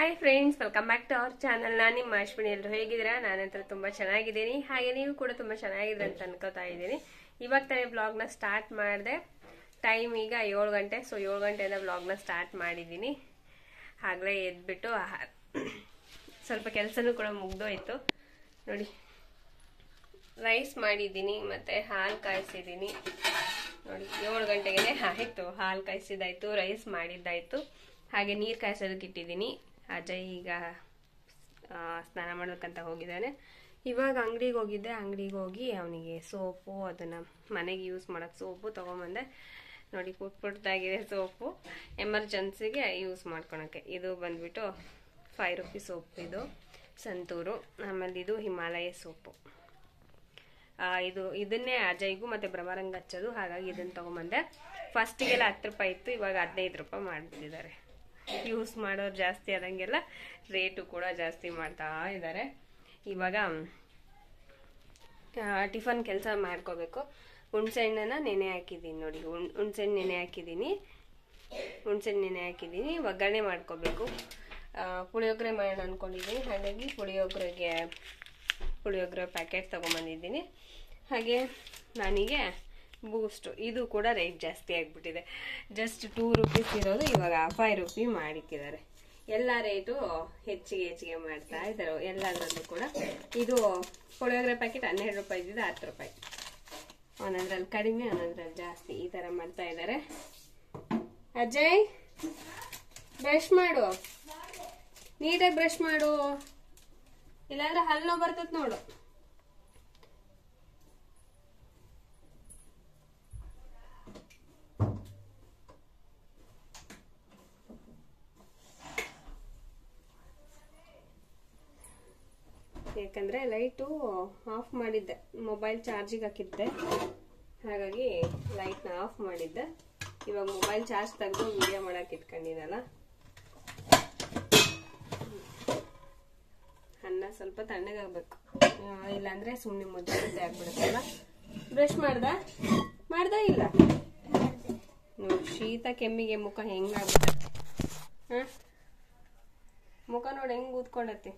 Hi friends, welcome back to our channel. ನಾನು ನಿಮ್ಮ ಅಶ್ವಿನಿ. ಎಲ್ಲರೂ ಹೇಗಿದ್ದೀರಾ? ನಾನಂತರ ತುಂಬಾ ಚೆನ್ನಾಗಿದ್ದೀನಿ. ಹಾಗೆ ನೀವು ಕೂಡ ತುಂಬಾ ಚೆನ್ನಾಗಿದ್ದೀರ ಅಂತ ಅನ್ಕೋತಾ ಇದ್ದೀನಿ. ಇವಾಗ ತಾನೇ ಬ್ಲಾಗ್ನ ಸ್ಟಾರ್ಟ್ ಮಾಡಿದೆ. ಟೈಮ್ ಈಗ 7 ಗಂಟೆ. ಸೊ 7 ಗಂಟೆಯಿಂದ ಬ್ಲಾಗ್ನ ಸ್ಟಾರ್ಟ್ ಮಾಡಿದ್ದೀನಿ. ಆಗಲೇ ಎದ್ಬಿಟ್ಟು ಸ್ವಲ್ಪ ಕೆಲಸನೂ ಕೂಡ ಮುಗ್ದೋಯ್ತು. ನೋಡಿ, ರೈಸ್ ಮಾಡಿದ್ದೀನಿ ಮತ್ತು ಹಾಲು ಕಾಯಿಸಿದ್ದೀನಿ. ನೋಡಿ, 7 ಗಂಟೆಗೆ ಆಯಿತು. ಹಾಲು ಕಾಯಿಸಿದ್ದಾಯಿತು, ರೈಸ್ ಮಾಡಿದ್ದಾಯಿತು, ಹಾಗೆ ನೀರು ಕಾಯಿಸೋದಕ್ಕೆ ಇಟ್ಟಿದ್ದೀನಿ. ಅಜಯ್ ಈಗ ಸ್ನಾನ ಮಾಡೋದಕ್ಕಂತ ಹೋಗಿದ್ದಾನೆ. ಇವಾಗ ಅಂಗಡಿಗೆ ಹೋಗಿದ್ದೆ. ಅಂಗಡಿಗೆ ಹೋಗಿ ಅವನಿಗೆ ಸೋಪು, ಅದನ್ನು ಮನೆಗೆ ಯೂಸ್ ಮಾಡೋಕ್ಕೆ ಸೋಪು ತೊಗೊಂಬಂದೆ. ನೋಡಿ, ಪುಟ್ಟಾಗಿದೆ ಸೋಪು, ಎಮರ್ಜೆನ್ಸಿಗೆ ಯೂಸ್ ಮಾಡ್ಕೊಳಕ್ಕೆ. ಇದು ಬಂದ್ಬಿಟ್ಟು 5 ರೂಪೀಸ್ ಸೋಪ್, ಇದು ಸಂತೂರು. ಆಮೇಲೆ ಇದು ಹಿಮಾಲಯ ಸೋಪು. ಇದನ್ನೇ ಅಜಯ್ಗೂ ಮತ್ತು ಭ್ರಮರಂಗ ಹಚ್ಚೋದು. ಹಾಗಾಗಿ ಇದನ್ನು ತೊಗೊಂಬಂದೆ. ಫಸ್ಟಿಗೆಲ್ಲ 10 ರೂಪಾಯಿ ಇತ್ತು, ಇವಾಗ 15 ರೂಪಾಯಿ ಮಾಡಿಬಿಟ್ಟಿದ್ದಾರೆ. ಯೂಸ್ ಮಾಡೋರು ಜಾಸ್ತಿ ಆದಂಗೆಲ್ಲ ರೇಟು ಕೂಡ ಜಾಸ್ತಿ ಮಾಡ್ತಾ ಇದ್ದಾರೆ. ಇವಾಗ ಟಿಫನ್ ಕೆಲಸ ಮಾಡ್ಕೋಬೇಕು. ಹುಣ್ಸೆಹಣ್ಣನ್ನು ನೆನೆ ಹಾಕಿದ್ದೀನಿ. ನೋಡಿ, ಹುಣ್ಸೆಹಣ್ಣು ನೆನೆ ಹಾಕಿದ್ದೀನಿ. ಒಗ್ಗರಣೆ ಮಾಡ್ಕೋಬೇಕು. ಪುಳಿಯೋಗರೆ ಮಾಡೋಣ ಅಂದ್ಕೊಂಡಿದ್ದೀನಿ. ಹಾಗಾಗಿ ಪುಳಿಯೋಗರೆ ಪ್ಯಾಕೆಟ್ ತೊಗೊಂಬಂದಿದ್ದೀನಿ. ಹಾಗೆ ನನಗೆ ಬೂಸ್ಟು, ಇದು ಕೂಡ ರೇಟ್ ಜಾಸ್ತಿ ಆಗಿಬಿಟ್ಟಿದೆ. ಜಸ್ಟ್ 2 ರೂಪೀಸ್ ಇರೋದು ಇವಾಗ 5 ರೂಪಿ ಮಾಡಿಕ್ಕಿದ್ದಾರೆ. ಎಲ್ಲ ರೇಟು ಹೆಚ್ಚಿಗೆ ಮಾಡ್ತಾ ಇದ್ದಾರೆ ಎಲ್ಲದರಲ್ಲೂ ಕೂಡ. ಇದು ಪುಳಿಯೋಗರೆ ಪ್ಯಾಕೆಟ್ 12 ರೂಪಾಯಿ ಇದ್ದಿದ್ದು 10 ರೂಪಾಯಿ. ಒಂದೊಂದ್ರಲ್ಲಿ ಕಡಿಮೆ, ಒಂದೊಂದ್ರಲ್ಲಿ ಜಾಸ್ತಿ, ಈ ಥರ ಮಾಡ್ತಾ ಇದ್ದಾರೆ. ಅಜಯ್, ಬ್ರಷ್ ಮಾಡು, ನೀಟಾಗಿ ಬ್ರಷ್ ಮಾಡು, ಇಲ್ಲಾಂದ್ರೆ ಹಲ್ಲು ನೋವು ಬರ್ತದೆ ನೋಡು. ಯಾಕಂದರೆ ಲೈಟು ಆಫ್ ಮಾಡಿದ್ದೆ, ಮೊಬೈಲ್ ಚಾರ್ಜಿಗೆ ಹಾಕಿದ್ದೆ. ಹಾಗಾಗಿ ಲೈಟ್ನ ಆಫ್ ಮಾಡಿದ್ದೆ. ಇವಾಗ ಮೊಬೈಲ್ ಚಾರ್ಜ್ ತೆಗೆದು ವಿಡಿಯೋ ಮಾಡೋಕೆ ಇಟ್ಕೊಂಡಿದ್ದಲ್ಲ. ಅನ್ನ ಸ್ವಲ್ಪ ತಣ್ಣಗಾಗಬೇಕು, ಇಲ್ಲಾಂದರೆ ಸುಮ್ಮನೆ ಮುದ್ದೆ ಆಗ್ಬಿಡುತ್ತಲ್ಲ. ಬ್ರಷ್ ಮಾಡ್ದ ಇಲ್ಲ ನೋಡಿ, ಶೀತ ಕೆಮ್ಮಿಗೆ ಮುಖ ಹೆಂಗಾಗ್ಬಿಟ್ಟೆ. ಮುಖ ನೋಡಿ ಹೆಂಗೆ ಊದ್ಕೊಂಡತಿ.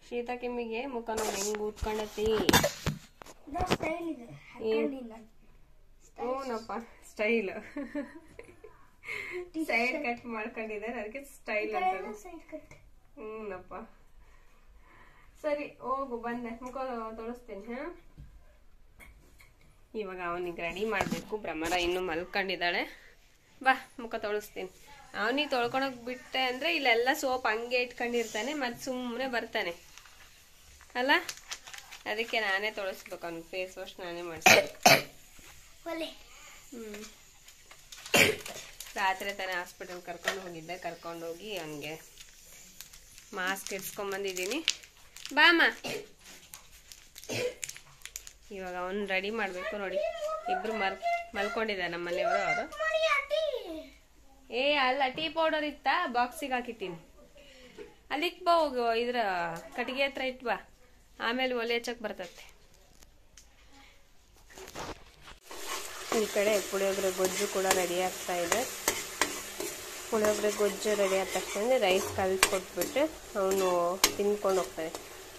ಶೀತ ಕೆಮ್ಮಿಗೆ ಮುಖ ನೋಡಿ ಹೆಂಗ್ ಊದ್ಕೊಂಡತಿ. ಹ್ಞೂನಪ್ಪ, ಸ್ಟೈಲ್. ಸೈಡ್ ಕಟ್ ಮಾಡ್ಕೊಂಡಿದ್ದಾರೆ, ಅದಕ್ಕೆ ಸ್ಟೈಲ್ ಅಂತ. ಹ್ಞೂನಪ್ಪ. ಸರಿ, ಹೋಗು, ಬಂದೆ, ಮುಖ ತೊಳಸ್ತೀನಿ. ಇವಾಗ ಅವನಿಗೆ ರೆಡಿ ಮಾಡಬೇಕು. ಭ್ರಮರ ಇನ್ನೂ ಮಲ್ಕೊಂಡಿದ್ದಾಳೆ. ಬಾ, ಮುಖ ತೊಳಸ್ತೀನಿ. ಅವನಿಗೆ ತೊಳ್ಕೊಳಕ್ ಬಿಟ್ಟೆ ಅಂದ್ರೆ ಇಲ್ಲೆಲ್ಲ ಸೋಪ್ ಹಂಗೆ ಇಟ್ಕೊಂಡಿರ್ತಾನೆ, ಮತ್ತೆ ಸುಮ್ಮನೆ ಬರ್ತಾನೆ ಅಲ್ಲ. ಅದಕ್ಕೆ ನಾನೇ ತೊಳಸ್ಬೇಕು. ಅವ್ನಿಗೆ ಫೇಸ್ ವಾಶ್ ನಾನೇ ಮಾಡಿಸ್ಬೇಕು. ರಾತ್ರಿ ತಾನೇ ಹಾಸ್ಪಿಟಲ್ ಕರ್ಕೊಂಡೋಗಿ ಅವನಿಗೆ ಮಾಸ್ಕ್ ಇಡ್ಸ್ಕೊಂಬಂದಿದ್ದೀನಿ. ಬಾಮ, ಇವಾಗ ಅವನು ರೆಡಿ ಮಾಡಬೇಕು. ನೋಡಿ, ಇಬ್ರು ಮಲ್ಕೊಂಡಿದ್ದಾರೆ ನಮ್ಮ ಮನೆಯವರು. ಅವರು ಅಲ್ಲ, ಟೀ ಪೌಡರ್ ಇತ್ತಾ, ಬಾಕ್ಸಿಗೆ ಹಾಕಿಟ್ಟಿನಿ. ಅಲ್ಲಿಕ್ ಬಾ, ಹೋಗು, ಇದ್ರ ಕಟ್ಟಿಗೆ ಹತ್ರ ಇಟ್ ಬಾ, ಆಮೇಲೆ ಒಲೆ ಹಚ್ಚಕ್ ಬರ್ತತೆ. ಈ ಕಡೆ ಪುಳಿಯೋಗರೆ ಗೊಜ್ಜು ಕೂಡ ರೆಡಿ ಆಗ್ತಾ ಇದೆ. ಪುಳಿಯೋಗರೆ ಗೊಜ್ಜು ರೆಡಿ ಆದ ತಕ್ಷಣ ರೈಸ್ ಕಲಿಸ್ಕೊಟ್ಬಿಟ್ಟು ಅವನು ತಿನ್ಕೊಂಡು ಹೋಗ್ತಾನೆ.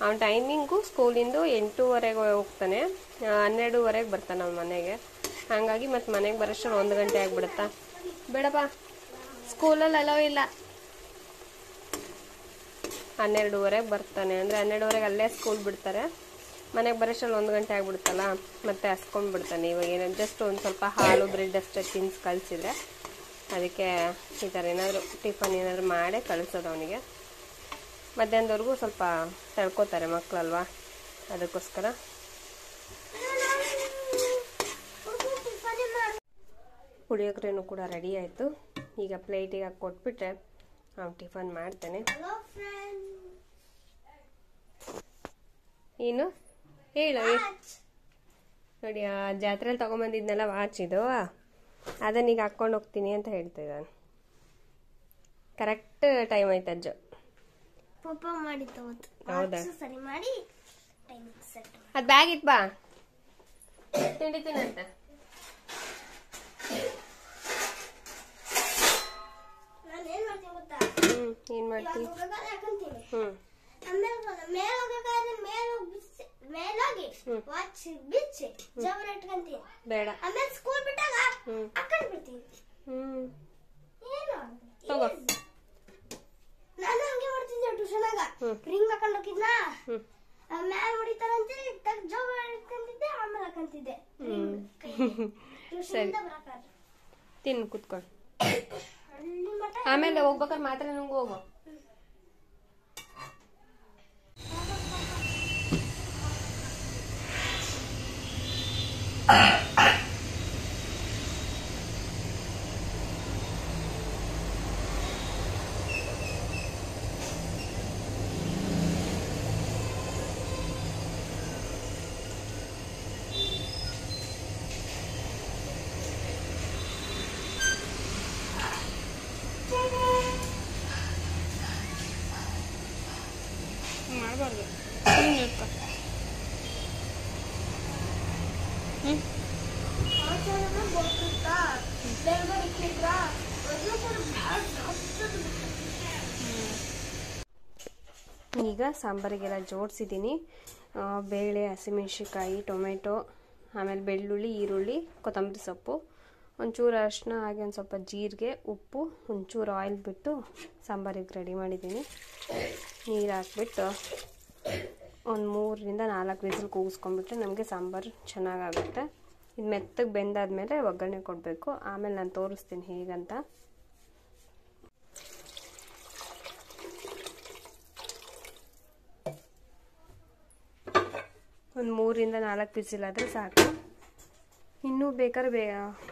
ಅವನ ಟೈಮಿಂಗು ಸ್ಕೂಲಿಂದು 8:30 ಹೋಗ್ತಾನೆ, 12:30 ಬರ್ತಾನೆ ಅವನ ಮನೆಗೆ. ಹಾಗಾಗಿ ಮತ್ತು ಮನೆಗೆ ಬರೋಷ್ಟು 1 ಗಂಟೆ ಆಗ್ಬಿಡುತ್ತಾ. ಬೇಡಪ್ಪ, ಸ್ಕೂಲಲ್ಲಿ ಅಲೋ ಇಲ್ಲ. 12:30 ಬರ್ತಾನೆ. ಅಂದರೆ 12:30 ಅಲ್ಲೇ ಸ್ಕೂಲ್ ಬಿಡ್ತಾರೆ. ಮನೆಗೆ ಬರೋಷ್ಟರಲ್ಲಿ 1 ಗಂಟೆ ಆಗ್ಬಿಡುತ್ತಲ್ಲ, ಮತ್ತೆ ಹಸ್ಕೊಂಡು ಬಿಡ್ತಾನೆ. ಇವಾಗ ಏನಾದ್ರು ಜಸ್ಟ್ ಒಂದು ಸ್ವಲ್ಪ ಹಾಲು ಬ್ರೆಡ್ ಅಷ್ಟೇ ತಿನ್ಸಿ ಕಳಿಸಿದ್ರೆ, ಅದಕ್ಕೆ ಈ ಥರ ಏನಾದರೂ ಟಿಫನ್ ಏನಾದರೂ ಮಾಡೇ ಕಳಿಸೋದು ಅವನಿಗೆ. ಮಧ್ಯಾಹ್ನದವರೆಗೂ ಸ್ವಲ್ಪ ತಡ್ಕೋತಾರೆ ಮಕ್ಕಳಲ್ವಾ, ಅದಕ್ಕೋಸ್ಕರ. ಪುಳಿಯೋಗರೆನೂ ಕೂಡ ರೆಡಿ ಆಯಿತು. ಈಗ ಪ್ಲೇಟಿಗೆ ಹಾಕಿ ಕೊಟ್ಬಿಟ್ರೆ ಅವ್ನು ಟಿಫನ್ ಮಾಡ್ತಾನೆ. ಏನು ಹೇಳು. ನೋಡಿ, ಆ ಜಾತ್ರೆಯಲ್ಲಿ ತೊಗೊಂಬಂದಿದ್ನೆಲ್ಲ ವಾಚ್ ಇದು, ಅದನ್ನೀಗ ಹಾಕ್ಕೊಂಡು ಹೋಗ್ತೀನಿ ಅಂತ ಹೇಳ್ತಾ ಇದ್ದಾನೆ. ಕರೆಕ್ಟ್ ಟೈಮ್ ಆಯ್ತು ಅಜ್ಜು. ಹೌದಾ? ಅದು ಬ್ಯಾಗ್ ಇಟ್ ಬಾ, ತಿಂಡಿ ತಿನ್ನಂತೆ. ಮಾಡ್ತೀನಿ? ಬೇಡ ತಗೋ. ನಾನು ಹಂಗೆ ಮಾಡ್ತಿದ್ದೆ ಟ್ಯೂಷನಾಗ. ರಿಂಗ್ ಹಾಕೊಂಡು ಹೋಗಿದ್ನಾ, ಮ್ಯಾಮ್ ಹೊಡಿತಾರಂತೆ ಜಾಬ್ ಹಾಕಂತಿದ್ದೆ, ಆಮೇಲೆ ಹಾಕಂತಿದ್ದೆ. ಸರಿ ತಿನ್ನು ಕುತ್ಕೊಂಡು. ಆಮೇಲೆ ಹೋಗ್ಬೇಕಾದ್ರೆ ಮಾತ್ರ ನಂಗೆ ಹೋಗು. ಮಾಡಬಾರ್ದು. ಈಗ ಸಾಂಬಾರಿಗೆಲ್ಲ ಜೋಡಿಸಿದ್ದೀನಿ. ಬೇಳೆ, ಹಸಿಮೆಣಸಿನ್ಕಾಯಿ, ಟೊಮೆಟೊ, ಆಮೇಲೆ ಬೆಳ್ಳುಳ್ಳಿ, ಈರುಳ್ಳಿ, ಕೊತ್ತಂಬರಿ ಸೊಪ್ಪು, ಒಂಚೂರು ಅರಿಶಿನ, ಹಾಗೆ ಒಂದು ಸ್ವಲ್ಪ ಜೀರಿಗೆ, ಉಪ್ಪು, ಒಂಚೂರು ಆಯಿಲ್ ಬಿಟ್ಟು ಸಾಂಬಾರಿಗೆ ರೆಡಿ ಮಾಡಿದ್ದೀನಿ. ನೀರು ಹಾಕ್ಬಿಟ್ಟು ಒಂದು 3 ರಿಂದ 4 ವಿಸಿಲ್ ಕೂಗಿಸ್ಕೊಂಡ್ಬಿಟ್ರೆ ನಮಗೆ ಸಾಂಬಾರು ಚೆನ್ನಾಗಾಗುತ್ತೆ. ಇದು ಮೆತ್ತಗೆ ಬೆಂದಾದ್ಮೇಲೆ ಒಗ್ಗರಣೆ ಕೊಡಬೇಕು. ಆಮೇಲೆ ನಾನು ತೋರಿಸ್ತೀನಿ ಹೇಗಂತ. ಒಂದು 3 ರಿಂದ 4 ವಿಸಿಲ್ ಆದರೆ ಸಾಕು. ಇನ್ನೂ ಬೇಕಾದ್ರೆ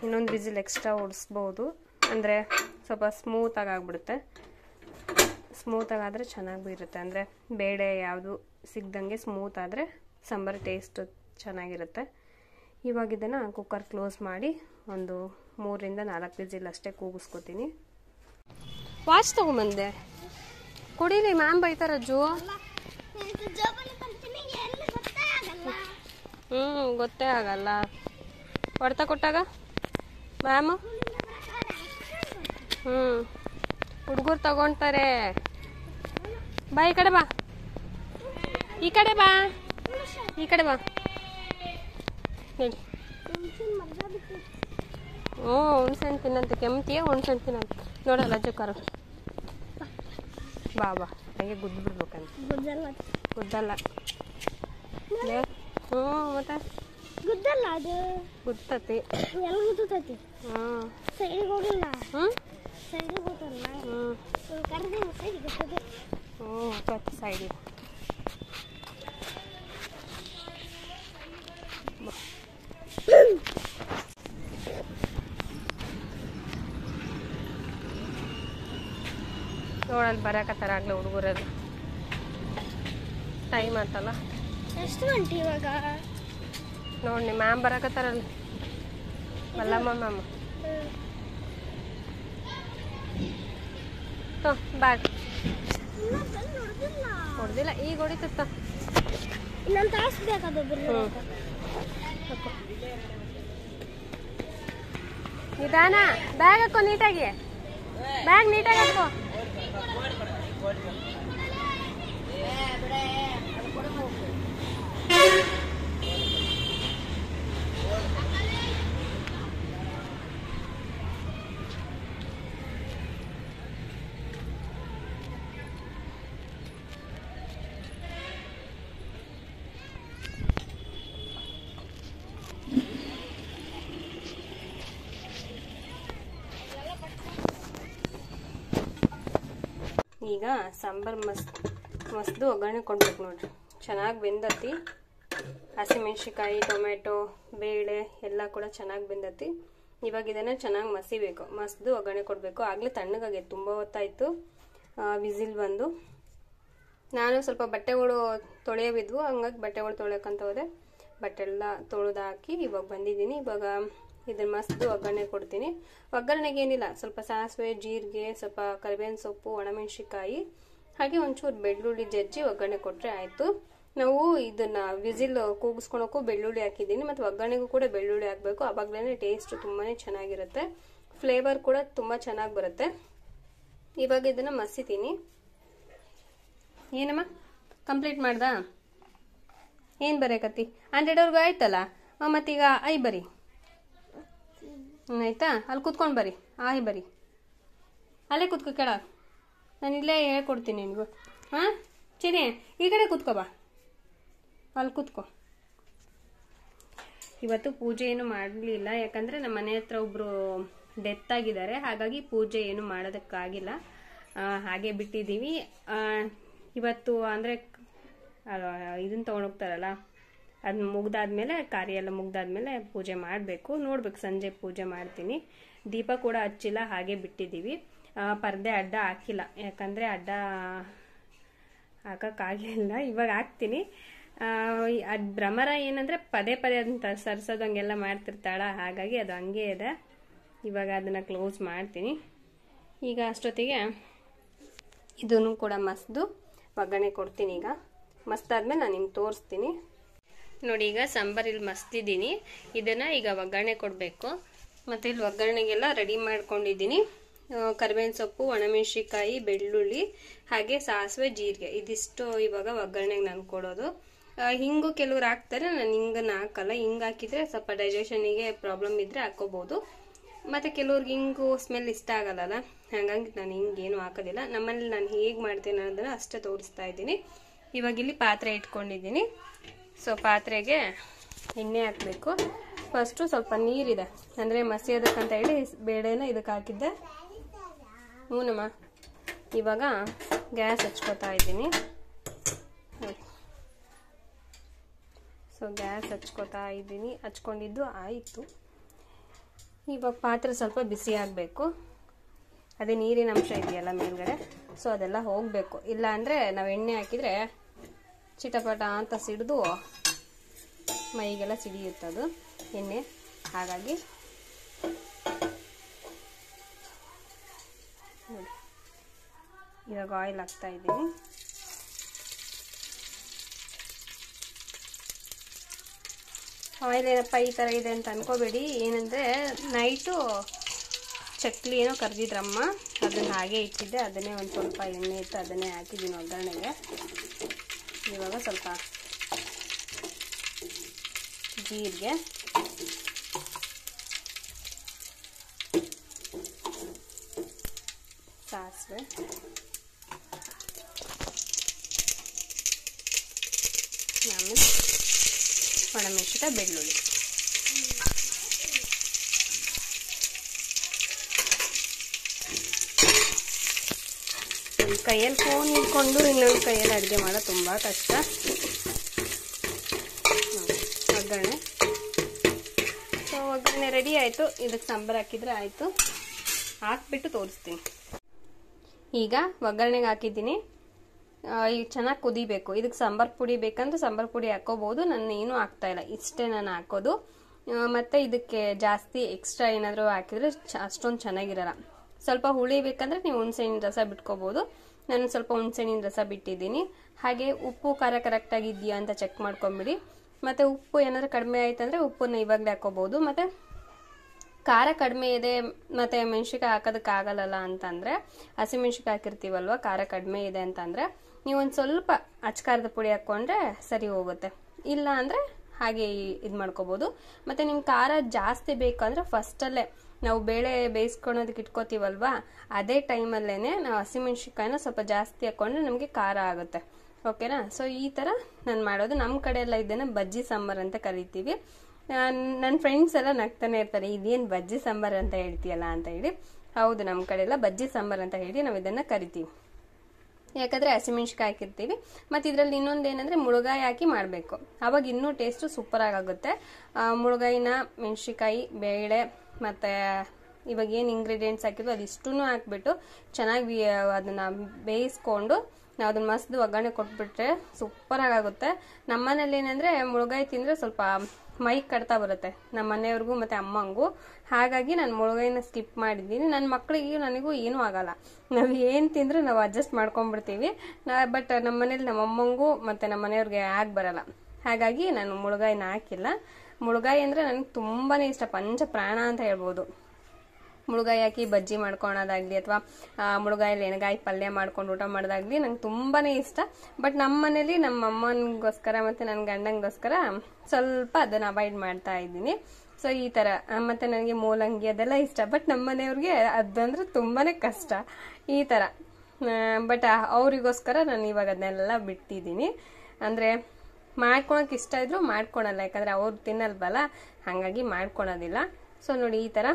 ಇನ್ನೊಂದು ವಿಸಿಲ್ ಎಕ್ಸ್ಟ್ರಾ ಓಡಿಸ್ಬೋದು, ಅಂದರೆ ಸ್ವಲ್ಪ ಸ್ಮೂತಾಗಿ ಆಗಿಬಿಡುತ್ತೆ. ಸ್ಮೂತಾಗಾದರೆ ಚೆನ್ನಾಗೂ ಇರುತ್ತೆ, ಅಂದರೆ ಬೇಳೆ ಯಾವುದು ಸಿಗ್ದಂಗೆ ಸ್ಮೂತ್ ಆದರೆ ಸಾಂಬಾರು ಟೇಸ್ಟು ಚೆನ್ನಾಗಿರುತ್ತೆ. ಇವಾಗ ಇದನ್ನು ಕುಕ್ಕರ್ ಕ್ಲೋಸ್ ಮಾಡಿ ಒಂದು 3 ರಿಂದ 4 ವಿಸಿಲ್ ಅಷ್ಟೇ ಕೂಗಿಸ್ಕೊತೀನಿ. ವಾಚ್ ತೊಗೊಂಬಂದೆ ಕೊಡಿಲಿ, ಮ್ಯಾಮ್ ಬೈತಾರ ಅಜ್ಜು. ಗೊತ್ತೇ ಆಗಲ್ಲ ಹೊಡ್ತಾ ಕೊಟ್ಟಾಗ ಮ್ಯಾಮು. ಹುಡುಗರು ತಗೊಳ್ತಾರೆ. ಬಾ ಈ ಕಡೆ ಬಾ, ಈ ಕಡೆ ಬಾ, ಈ ಕಡೆ ಬಾ. ಹೇಳಿ. ಹುಣ್ಸೆಹಣ್ಣು ತಿನ್ನಂತೆ, ಕೆಮ್ತಿಯ ಹುಣ್ಸೆಹಣ್ಣು ತಿನ್ನಂತೆ. ನೋಡಲ್ಲ ಅಜ್ಜಕ್ಕಾರ, ಬಾ ಬಾ, ಹಾಗೆ ಗುದ್ದು ಬಿಡ್ಬೇಕಂತ. ಗುದ್ದಲ್ಲ. ಮತ್ತೆ ಗುದ್ದಲ್ಲ, ಅದು ಗುದ್ದತಿ. ಎಲ್ಲ ಗುದ್ದತಿ. ಸೈಡಿಗೆ ಹೋಗಿಲ್ಲ. ಸೈಡಿಗೆ ಹೋಗಲ್ಲ. ಕರೆದ ಸೈಡಿಗೆ ಗುತ್ತದೆ. ಸೈಡಿಗೆ ನೋಡಲ್ಲಿ ಬರಕತ್ತಾರ ಆಗ್ಲೇ ಹುಡುಗರದು. ಟೈಮ್ ಆತಲ್ಲ. ಎಷ್ಟು ಗಂಟೆ ಇವಾಗ? ನೋಡಿ ನಿಮ್ಮ ಮ್ಯಾಮ್ ಬರಕತ್ತಾರಲ್ಲ, ಮಲ್ಲಮ್ಮ ಮ್ಯಾಮ್. ಬ್ಯಾಗ್ ಹೊಡೆದಿಲ್ಲ, ಈಗ ಹೊಡಿತತ್ತ. ಇನ್ನೊಂದು ತಾಸು ಬೇಕಾದ. ನಿಧಾನ. ಬ್ಯಾಗ್ ಹಾಕೋ ನೀಟಾಗಿ, ಬ್ಯಾಗ್ ನೀಟಾಗಿ ಹಾಕೋ. ಈಗ ಸಾಂಬಾರು ಮಸ್ದು ಒಗ್ಗರಣೆ ಕೊಡ್ಬೇಕು ನೋಡ್ರಿ. ಚೆನ್ನಾಗಿ ಬೆಂದತಿ. ಹಸಿಮೆಣ್ಸಿಕಾಯಿ, ಟೊಮೆಟೊ, ಬೇಳೆ ಎಲ್ಲ ಕೂಡ ಚೆನ್ನಾಗಿ ಬೆಂದತಿ. ಇವಾಗ ಇದನ್ನು ಚೆನ್ನಾಗಿ ಮಸಿಬೇಕು, ಮಸ್ದು ಒಗ್ಗರಣೆ ಕೊಡಬೇಕು. ಆಗಲೇ ತಣ್ಣಗಾಗೈತೆ, ತುಂಬ ಹೊತ್ತಾಯಿತು ವಿಸಿಲ್ ಬಂದು. ನಾನು ಸ್ವಲ್ಪ ಬಟ್ಟೆಗಳು ತೊಳೆಯೋವಿದ್ವು, ಹಂಗಾಗಿ ಬಟ್ಟೆಗಳು ತೊಳೆಯೋಕ್ಕಂತ ಹೋದೆ. ಬಟ್ಟೆ ಎಲ್ಲ ತೊಳೆದು ಹಾಕಿ ಇವಾಗ ಬಂದಿದ್ದೀನಿ. ಇವಾಗ ಇದನ್ನು ಮಸ್ದು ಒಗ್ಗರಣೆ ಕೊಡ್ತೀನಿ. ಒಗ್ಗರಣೆಗೆ ಏನಿಲ್ಲ, ಸ್ವಲ್ಪ ಸಾಸಿವೆ, ಜೀರಿಗೆ, ಸ್ವಲ್ಪ ಕರಿಬೇವಿನ ಸೊಪ್ಪು, ಒಣಮೆಣಸಿಕಾಯಿ, ಹಾಗೆ ಒಂಚೂರು ಬೆಳ್ಳುಳ್ಳಿ ಜಜ್ಜಿ ಒಗ್ಗರಣೆ ಕೊಟ್ಟರೆ ಆಯಿತು. ನಾವು ಇದನ್ನು ವಿಸಿಲ್ ಕೂಗಿಸ್ಕೊಳಕ್ಕೂ ಬೆಳ್ಳುಳ್ಳಿ ಹಾಕಿದ್ದೀನಿ, ಮತ್ತು ಒಗ್ಗರಣೆಗೂ ಕೂಡ ಬೆಳ್ಳುಳ್ಳಿ ಹಾಕಬೇಕು. ಆವಾಗಲೇ ಟೇಸ್ಟ್ ತುಂಬಾ ಚೆನ್ನಾಗಿರುತ್ತೆ, ಫ್ಲೇವರ್ ಕೂಡ ತುಂಬ ಚೆನ್ನಾಗಿ ಬರುತ್ತೆ. ಇವಾಗ ಇದನ್ನು ಮಸಿತೀನಿ. ಏನಮ್ಮ ಕಂಪ್ಲೀಟ್ ಮಾಡ್ದಾ? ಏನು ಬರೆಯಕತ್ತಿ? 100ವರೆಗೂ ಆಯ್ತಲ್ಲ, ಮತ್ತೀಗ ಐ ಬರಿ ಆಯ್ತಾ? ಅಲ್ಲಿ ಕೂತ್ಕೊಂಡು ಬರಿ, ಆಯ್ ಬರಿ, ಅಲ್ಲೇ ಕೂತ್ಕೊ ಕೆಳ, ನಾನು ಇಲ್ಲೇ ಹೇಳ್ಕೊಡ್ತೀನಿ ನಿನಗೂ. ಹಾಂ ಚಿನಿ, ಈ ಕಡೆ ಕೂತ್ಕೋ ಬಾ, ಅಲ್ಲಿ ಕೂತ್ಕೋ. ಇವತ್ತು ಪೂಜೆ ಏನು ಮಾಡಲಿಲ್ಲ, ಯಾಕಂದರೆ ನಮ್ಮ ಮನೆ ಹತ್ರ ಒಬ್ಬರು ಡೆತ್ ಆಗಿದ್ದಾರೆ, ಹಾಗಾಗಿ ಪೂಜೆ ಏನು ಮಾಡೋದಕ್ಕಾಗಿಲ್ಲ, ಹಾಗೆ ಬಿಟ್ಟಿದ್ದೀವಿ. ಇವತ್ತು ಅಂದರೆ ಇದನ್ನು ತೊಗೊಂಡೋಗ್ತಾರಲ್ಲ, ಅದು ಮುಗ್ದಾದ್ಮೇಲೆ, ಕಾರ್ಯ ಎಲ್ಲ ಮುಗ್ದಾದ್ಮೇಲೆ ಪೂಜೆ ಮಾಡಬೇಕು. ನೋಡ್ಬೇಕು, ಸಂಜೆ ಪೂಜೆ ಮಾಡ್ತೀನಿ. ದೀಪ ಕೂಡ ಹಚ್ಚಿಲ್ಲ, ಹಾಗೆ ಬಿಟ್ಟಿದ್ದೀವಿ. ಪರ್ದೆ ಅಡ್ಡ ಹಾಕಿಲ್ಲ, ಯಾಕಂದರೆ ಅಡ್ಡ ಹಾಕೋಕ್ಕಾಗಿಲ್ಲ, ಇವಾಗ ಹಾಕ್ತೀನಿ. ಅದು ಭ್ರಮರ ಏನಂದರೆ ಪದೇ ಪದೇ ಅದನ್ನ ಸರ್ಸೋದು ಹಂಗೆಲ್ಲ ಮಾಡ್ತಿರ್ತಾಳ, ಹಾಗಾಗಿ ಅದು ಹಂಗೆ ಇದೆ. ಇವಾಗ ಅದನ್ನು ಕ್ಲೋಸ್ ಮಾಡ್ತೀನಿ. ಈಗ ಅಷ್ಟೊತ್ತಿಗೆ ಇದನ್ನು ಕೂಡ ಮಸ್ದು ಒಗ್ಗರಣೆ ಕೊಡ್ತೀನಿ. ಈಗ ಮಸ್ತಾದ್ಮೇಲೆ ನಾನು ನಿಮ್ಗೆ ತೋರಿಸ್ತೀನಿ ನೋಡಿ. ಈಗ ಸಾಂಬಾರು ಇಲ್ಲಿ ಮಸ್ತಿದ್ದೀನಿ, ಇದನ್ನು ಈಗ ಒಗ್ಗರಣೆ ಕೊಡಬೇಕು. ಮತ್ತು ಇಲ್ಲಿ ಒಗ್ಗರಣೆಗೆಲ್ಲ ರೆಡಿ ಮಾಡ್ಕೊಂಡಿದ್ದೀನಿ. ಕರಿಬೇವಿನ ಸೊಪ್ಪು, ಒಣಮೆಣಸಿನ್ಕಾಯಿ, ಬೆಳ್ಳುಳ್ಳಿ, ಹಾಗೆ ಸಾಸಿವೆ, ಜೀರಿಗೆ, ಇದಿಷ್ಟು ಇವಾಗ ಒಗ್ಗರಣೆಗೆ ನಾನು ಕೊಡೋದು. ಹಿಂಗು ಕೆಲವ್ರು ಹಾಕ್ತಾರೆ, ನಾನು ಹಿಂಗನ್ನು ಹಾಕಲ್ಲ. ಹಿಂಗೆ ಹಾಕಿದರೆ ಸ್ವಲ್ಪ ಡೈಜೆಷನಿಗೆ ಪ್ರಾಬ್ಲಮ್ ಇದ್ದರೆ ಹಾಕ್ಕೋಬೋದು. ಮತ್ತು ಕೆಲವ್ರಿಗೆ ಹಿಂಗು ಸ್ಮೆಲ್ ಇಷ್ಟ ಆಗಲ್ಲ, ಹಾಗಾಗಿ ನಾನು ಹಿಂಗೇನು ಹಾಕೋದಿಲ್ಲ. ನಮ್ಮಲ್ಲಿ ನಾನು ಹೇಗೆ ಮಾಡ್ತೀನಿ ಅನ್ನೋದನ್ನು ಅಷ್ಟೇ ತೋರಿಸ್ತಾ ಇದ್ದೀನಿ. ಇವಾಗ ಇಲ್ಲಿ ಪಾತ್ರೆ ಇಟ್ಕೊಂಡಿದ್ದೀನಿ. ಸೊ ಪಾತ್ರೆಗೆ ಎಣ್ಣೆ ಹಾಕಬೇಕು. ಫಸ್ಟು ಸ್ವಲ್ಪ ನೀರಿದೆ, ಅಂದರೆ ಮಸಿಯೋದಕ್ಕಂತ ಹೇಳಿ ಬೇಳೆನ ಇದಕ್ಕೆ ಹಾಕಿದ್ದೆ. ಹ್ಞೂನಮ್ಮ. ಇವಾಗ ಗ್ಯಾಸ್ ಹಚ್ಕೋತಾ ಇದ್ದೀನಿ ನೋಡಿ. ಸೊ ಗ್ಯಾಸ್ ಹಚ್ಕೋತಾ ಇದ್ದೀನಿ, ಹಚ್ಕೊಂಡಿದ್ದು ಆಯಿತು. ಇವಾಗ ಪಾತ್ರೆ ಸ್ವಲ್ಪ ಬಿಸಿ ಆಗಬೇಕು. ಅದೇ ನೀರಿನ ಅಂಶ ಇದೆಯಲ್ಲ ಮೇಲ್ಗಡೆ, ಸೊ ಅದೆಲ್ಲ ಹೋಗಬೇಕು. ಇಲ್ಲ ಅಂದರೆ ನಾವು ಎಣ್ಣೆ ಹಾಕಿದರೆ ಚಿಟಪಟ ಅಂತ ಸಿಡಿದು ಮೈಗೆಲ್ಲ ಸಿಡಿಯುತ್ತದು ಎಣ್ಣೆ, ಹಾಗಾಗಿ ನೋಡಿ ಇವಾಗ ಆಯಿಲ್ ಹಾಕ್ತಾ ಇದ್ದೀನಿ. ಆಯಿಲ್ ಏನಪ್ಪ ಈ ಥರ ಇದೆ ಅಂತ ಅನ್ಕೋಬೇಡಿ. ಏನಂದರೆ ನೈಟು ಚಕ್ಲಿ ಏನೋ ಕರೆದಿದ್ರಮ್ಮ, ಅದನ್ನು ಹಾಗೆ ಇಟ್ಟಿದ್ದೆ. ಅದನ್ನೇ ಒಂದು ಸ್ವಲ್ಪ ಎಣ್ಣೆ ಇಟ್ಟು ಅದನ್ನೇ ಹಾಕಿದ್ದೀನಿ ಒಗ್ಗರಣೆಗೆ. ಇವಾಗ ಸ್ವಲ್ಪ ಜೀರಿಗೆ, ಸಾಸಿವೆ, ಆಮೇಲೆ ಒಣಮೆಣಸಿನ್ಕಾಯಿ, ಬೆಳ್ಳುಳ್ಳಿ. ಕೈಯಲ್ಲಿ ಫೋನ್ ಇಟ್ಕೊಂಡು ಇನ್ನೊಂದು ಕೈಯಲ್ಲಿ ಅಡುಗೆ ಮಾಡೋದು ತುಂಬ ಕಷ್ಟ. ಒಗ್ಗರಣೆ, ಸೊ ಒಗ್ಗರಣೆ ರೆಡಿ ಆಯಿತು. ಇದಕ್ಕೆ ಸಾಂಬಾರು ಹಾಕಿದರೆ ಆಯಿತು. ಹಾಕ್ಬಿಟ್ಟು ತೋರಿಸ್ತೀನಿ. ಈಗ ಒಗ್ಗರಣೆಗೆ ಹಾಕಿದ್ದೀನಿ. ಈಗ ಚೆನ್ನಾಗಿ ಕುದಿಬೇಕು. ಇದಕ್ಕೆ ಸಾಂಬಾರು ಪುಡಿ ಬೇಕಂದ್ರೆ ಸಾಂಬಾರು ಪುಡಿ ಹಾಕೋಬೋದು. ನಾನು ಏನೂ ಹಾಕ್ತಾಯಿಲ್ಲ, ಇಷ್ಟೇ ನಾನು ಹಾಕೋದು. ಮತ್ತು ಇದಕ್ಕೆ ಜಾಸ್ತಿ ಎಕ್ಸ್ಟ್ರಾ ಏನಾದರೂ ಹಾಕಿದರೆ ಅಷ್ಟೊಂದು ಚೆನ್ನಾಗಿರಲ್ಲ. ಸ್ವಲ್ಪ ಹುಳಿ ಬೇಕಂದ್ರೆ ನೀವು ಹುಣಸೆಹಣ್ಣಿನ ರಸ ಬಿಟ್ಕೋಬೋದು. ನಾನು ಸ್ವಲ್ಪ ಹುಣಸೆಹಣ್ಣಿನ ರಸ ಬಿಟ್ಟಿದ್ದೀನಿ. ಹಾಗೆ ಉಪ್ಪು ಖಾರ ಕರೆಕ್ಟಾಗಿ ಇದೆಯಾ ಅಂತ ಚೆಕ್ ಮಾಡ್ಕೊಂಬಿಡಿ. ಮತ್ತು ಉಪ್ಪು ಏನಾದರೂ ಕಡಿಮೆ ಆಯ್ತಂದರೆ ಉಪ್ಪನ್ನು ಇವಾಗಲೇ ಹಾಕೋಬೋದು. ಮತ್ತು ಖಾರ ಕಡಿಮೆ ಇದೆ ಮತ್ತು ಮೆಣಸಿನ್ಕಾಯಿ ಹಾಕೋದಕ್ಕಾಗಲ್ಲ ಅಂತಂದರೆ, ಹಸಿಮೆಣ್ಸಿನ್ಕಾಯಿ ಹಾಕಿರ್ತೀವಲ್ವ, ಖಾರ ಕಡಿಮೆ ಇದೆ ಅಂತಂದರೆ ನೀವು ಒಂದು ಸ್ವಲ್ಪ ಅಚ್ಕಾರದ ಪುಡಿ ಹಾಕ್ಕೊಂಡ್ರೆ ಸರಿ ಹೋಗುತ್ತೆ. ಇಲ್ಲ ಅಂದರೆ ಹಾಗೆ ಇದು ಮಾಡ್ಕೋಬೋದು. ಮತ್ತು ನಿಮ್ಮ ಖಾರ ಜಾಸ್ತಿ ಬೇಕಂದ್ರೆ ಫಸ್ಟಲ್ಲೇ ನಾವು ಬೇಳೆ ಬೇಯಿಸ್ಕೊಳೋದಕ್ಕೆ ಇಟ್ಕೋತೀವಲ್ವ, ಅದೇ ಟೈಮಲ್ಲೇ ನಾವು ಹಸಿಮೆಣ್ಸಿನ್ಕಾಯಿನ ಸ್ವಲ್ಪ ಜಾಸ್ತಿ ಹಾಕ್ಕೊಂಡ್ರೆ ನಮಗೆ ಖಾರ ಆಗುತ್ತೆ. ಓಕೆನಾ? ಸೊ ಈ ಥರ ನಾನು ಮಾಡೋದು. ನಮ್ಮ ಕಡೆ ಎಲ್ಲ ಇದನ್ನು ಬಜ್ಜಿ ಸಾಂಬಾರು ಅಂತ ಕರಿತೀವಿ. ನನ್ನ ಫ್ರೆಂಡ್ಸ್ ಎಲ್ಲ ನಗ್ತಾನೆ ಇರ್ತಾರೆ, ಇದೇನು ಬಜ್ಜಿ ಸಾಂಬಾರು ಅಂತ ಹೇಳ್ತೀಯಲ್ಲ ಅಂತ ಹೇಳಿ. ಹೌದು, ನಮ್ಮ ಕಡೆ ಎಲ್ಲ ಬಜ್ಜಿ ಸಾಂಬಾರು ಅಂತ ಹೇಳಿ ನಾವು ಇದನ್ನು ಕರಿತೀವಿ. ಯಾಕಂದರೆ ಹಸಿಮೆಣ್ಸಿನ್ಕಾಯಿ ಹಾಕಿರ್ತೀವಿ. ಮತ್ತು ಇದರಲ್ಲಿ ಇನ್ನೊಂದು ಏನಂದರೆ ಮುಳುಗಾಯಿ ಹಾಕಿ ಮಾಡಬೇಕು, ಆವಾಗ ಇನ್ನೂ ಟೇಸ್ಟು ಸೂಪರಾಗಿ ಆಗುತ್ತೆ. ಮುಳುಗಾಯಿನ, ಮೆಣಸಿನ್ಕಾಯಿ, ಬೇಳೆ ಮತ್ತು ಇವಾಗ ಏನು ಇಂಗ್ರೀಡಿಯೆಂಟ್ಸ್ ಹಾಕಿದ್ವು ಅದಿಷ್ಟೂ ಹಾಕ್ಬಿಟ್ಟು ಚೆನ್ನಾಗಿ ಅದನ್ನು ಬೇಯಿಸ್ಕೊಂಡು ನಾವು ಅದನ್ನು ಮಸ್ದು ಒಗ್ಗರಣೆ ಕೊಟ್ಬಿಟ್ರೆ ಸೂಪರಾಗುತ್ತೆ. ನಮ್ಮ ಮನೇಲಿ ಏನಂದರೆ ಮುಳುಗಾಯಿ ತಿಂದರೆ ಸ್ವಲ್ಪ ಮೈ ಕಟ್ತಾ ಬರುತ್ತೆ, ನಮ್ಮ ಮನೆಯವ್ರಿಗೂ ಮತ್ತು ಅಮ್ಮಂಗೂ. ಹಾಗಾಗಿ ನಾನು ಮುಳುಗಾಯಿನ ಸ್ಕಿಪ್ ಮಾಡಿದ್ದೀನಿ. ನನ್ನ ಮಕ್ಕಳಿಗೂ ನನಗೂ ಏನೂ ಆಗಲ್ಲ, ನಾವು ಏನು ತಿಂದರೂ ನಾವು ಅಡ್ಜಸ್ಟ್ ಮಾಡ್ಕೊಂಡ್ಬಿಡ್ತೀವಿ. ಬಟ್ ನಮ್ಮ ಮನೇಲಿ ನಮ್ಮ ಅಮ್ಮಂಗೂ ಮತ್ತು ನಮ್ಮ ಮನೆಯವ್ರಿಗೆ ಆಗಿ ಬರಲ್ಲ, ಹಾಗಾಗಿ ನಾನು ಮುಳುಗಾಯಿನ ಹಾಕಿಲ್ಲ. ಮುಳುಗಾಯಿ ಅಂದರೆ ನನಗೆ ತುಂಬಾ ಇಷ್ಟ, ಪಂಚ ಪ್ರಾಣ ಅಂತ ಹೇಳ್ಬೋದು. ಮುಳುಗಾಯಿ ಹಾಕಿ ಬಜ್ಜಿ ಮಾಡ್ಕೊಳೋದಾಗ್ಲಿ ಅಥವಾ ಮುಳುಗಾಯಲ್ಲಿ ಎಣ್ಗಾಯಿ ಪಲ್ಯ ಮಾಡ್ಕೊಂಡು ಊಟ ಮಾಡೋದಾಗ್ಲಿ ನಂಗೆ ತುಂಬಾನೇ ಇಷ್ಟ. ಬಟ್ ನಮ್ಮ ಮನೇಲಿ ನಮ್ಮ ಅಮ್ಮನಿಗೋಸ್ಕರ ಮತ್ತೆ ನನ್ನ ಗಂಡಂಗೋಸ್ಕರ ಸ್ವಲ್ಪ ಅದನ್ನ ಅವಾಯ್ಡ್ ಮಾಡ್ತಾ ಇದ್ದೀನಿ. ಸೊ ಈ ತರ. ಮತ್ತೆ ನನಗೆ ಮೂಲಂಗಿ ಅದೆಲ್ಲ ಇಷ್ಟ, ಬಟ್ ನಮ್ಮ ಮನೆಯವ್ರಿಗೆ ಅದಂದ್ರೆ ತುಂಬಾನೇ ಕಷ್ಟ ಈ ತರ. ಬಟ್ ಅವರಿಗೋಸ್ಕರ ನಾನು ಇವಾಗ ಅದನ್ನೆಲ್ಲ ಬಿಟ್ಟಿದ್ದೀನಿ. ಅಂದ್ರೆ ಮಾಡ್ಕೊಳಕ್ ಇಷ್ಟ ಇದ್ರು ಮಾಡ್ಕೊಳಲ್ಲ, ಯಾಕಂದ್ರೆ ಅವ್ರು ತಿನ್ನಲ್ವಲ್ಲ, ಹಾಗಾಗಿ ಮಾಡ್ಕೊಳೋದಿಲ್ಲ. ಸೊ ನೋಡಿ ಈ ತರ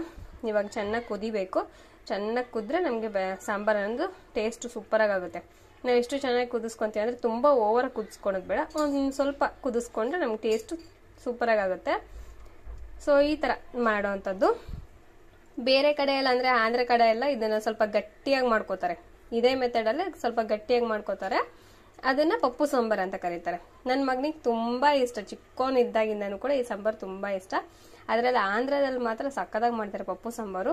ಇವಾಗ ಚೆನ್ನಾಗಿ ಕುದಿಬೇಕು. ಚೆನ್ನಾಗಿ ಕುದ್ರೆ ನಮಗೆ ಸಾಂಬಾರ್ ಅನ್ನೋದು ಟೇಸ್ಟ್ ಸೂಪರಾಗಿ ಆಗುತ್ತೆ. ನಾವು ಎಷ್ಟು ಚೆನ್ನಾಗಿ ಕುದಿಸ್ಕೊಂತೀವಿ ಅಂದ್ರೆ ತುಂಬಾ ಓವರ್ ಕುದಿಸ್ಕೊಳೋದು ಬೇಡ, ಒಂದು ಸ್ವಲ್ಪ ಕುದಿಸ್ಕೊಂಡ್ರೆ ನಮ್ಗೆ ಟೇಸ್ಟ್ ಸೂಪರಾಗಿ ಆಗುತ್ತೆ. ಸೊ ಈ ತರ ಮಾಡೋವಂಥದ್ದು. ಬೇರೆ ಕಡೆ ಎಲ್ಲ ಅಂದ್ರೆ ಆಂಧ್ರ ಕಡೆ ಎಲ್ಲ ಇದನ್ನ ಸ್ವಲ್ಪ ಗಟ್ಟಿಯಾಗಿ ಮಾಡ್ಕೋತಾರೆ. ಇದೇ ಮೆಥಡ್ ಅಲ್ಲೇ ಸ್ವಲ್ಪ ಗಟ್ಟಿಯಾಗಿ ಮಾಡ್ಕೋತಾರೆ. ಅದನ್ನ ಪಪ್ಪು ಸಾಂಬಾರ್ ಅಂತ ಕರೀತಾರೆ. ನನ್ನ ಮಗನಿಗೆ ತುಂಬಾ ಇಷ್ಟ, ಚಿಕ್ಕವನಿದ್ದಾಗಿಂದನೂ ಕೂಡ ಈ ಸಾಂಬಾರ್ ತುಂಬಾ ಇಷ್ಟ. ಅದ್ರಲ್ಲಿ ಆಂಧ್ರದಲ್ಲಿ ಮಾತ್ರ ಸಕ್ಕದಾಗಿ ಮಾಡ್ತಾರೆ ಪಪ್ಪು ಸಾಂಬಾರು.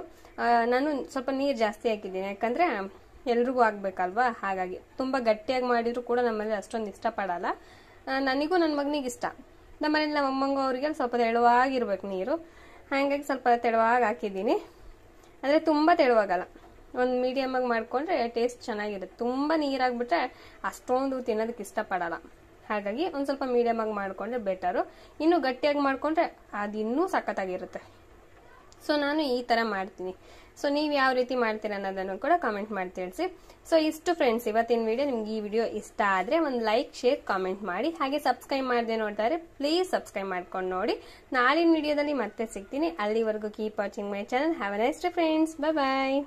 ನಾನು ಸ್ವಲ್ಪ ನೀರು ಜಾಸ್ತಿ ಹಾಕಿದ್ದೀನಿ, ಯಾಕಂದ್ರೆ ಎಲ್ರಿಗೂ ಆಗ್ಬೇಕಲ್ವಾ, ಹಾಗಾಗಿ. ತುಂಬಾ ಗಟ್ಟಿಯಾಗಿ ಮಾಡಿದ್ರು ಕೂಡ ನಮ್ಮಲ್ಲಿ ಅಷ್ಟೊಂದು ಇಷ್ಟಪಡಲ್ಲ. ನನಗೂ ನನ್ನ ಮಗನಿಗೆ ಇಷ್ಟ. ನಮ್ಮನೇಲಿ ನಮ್ಮ ಅಮ್ಮಂಗೂ ಅವ್ರಿಗೆ ಸ್ವಲ್ಪ ತೆಳುವಾಗಿರ್ಬೇಕು ನೀರು, ಹಾಗಾಗಿ ಸ್ವಲ್ಪ ತೆಳುವಾಗಿ ಹಾಕಿದ್ದೀನಿ. ಅಂದ್ರೆ ತುಂಬಾ ತೆಳುವಾಗಲ್ಲ, ಒಂದು ಮೀಡಿಯಮ್ ಆಗಿ ಮಾಡ್ಕೊಂಡ್ರೆ ಟೇಸ್ಟ್ ಚೆನ್ನಾಗಿರುತ್ತೆ. ತುಂಬಾ ನೀರಾಗ್ಬಿಟ್ರೆ ಅಷ್ಟೊಂದು ತಿನ್ನೋದಕ್ಕೆ ಇಷ್ಟಪಡಲ್ಲ, ಹಾಗಾಗಿ ಒಂದ್ ಸ್ವಲ್ಪ ಮೀಡಿಯಮ್ ಆಗಿ ಮಾಡ್ಕೊಂಡ್ರೆ ಬೆಟರು. ಇನ್ನು ಗಟ್ಟಿಯಾಗಿ ಮಾಡ್ಕೊಂಡ್ರೆ ಅದು ಇನ್ನೂ ಸಖತ್ತಾಗಿರುತ್ತೆ. ಸೊ ನಾನು ಈ ತರ ಮಾಡ್ತೀನಿ. ಸೊ ನೀವು ಯಾವ ರೀತಿ ಮಾಡ್ತೀರಾ ಅನ್ನೋದನ್ನು ಕೂಡ ಕಾಮೆಂಟ್ ಮಾಡಿ ತಿಳಿಸಿ. ಸೊ ಇಷ್ಟು ಫ್ರೆಂಡ್ಸ್ ಇವತ್ತಿನ ವಿಡಿಯೋ. ನಿಮ್ಗೆ ಈ ವಿಡಿಯೋ ಇಷ್ಟ ಆದ್ರೆ ಒಂದು ಲೈಕ್, ಶೇರ್, ಕಾಮೆಂಟ್ ಮಾಡಿ. ಹಾಗೆ ಸಬ್ಸ್ಕ್ರೈಬ್ ಮಾಡದೆ ನೋಡ್ತಾರೆ ಪ್ಲೀಸ್ ಸಬ್ಸ್ಕ್ರೈಬ್ ಮಾಡ್ಕೊಂಡು ನೋಡಿ. ನಾಳಿನ ವಿಡಿಯೋದಲ್ಲಿ ಮತ್ತೆ ಸಿಗ್ತೀನಿ. ಅಲ್ಲಿವರೆಗೂ keep watching my channel. Have a nice day friends. Bye bye.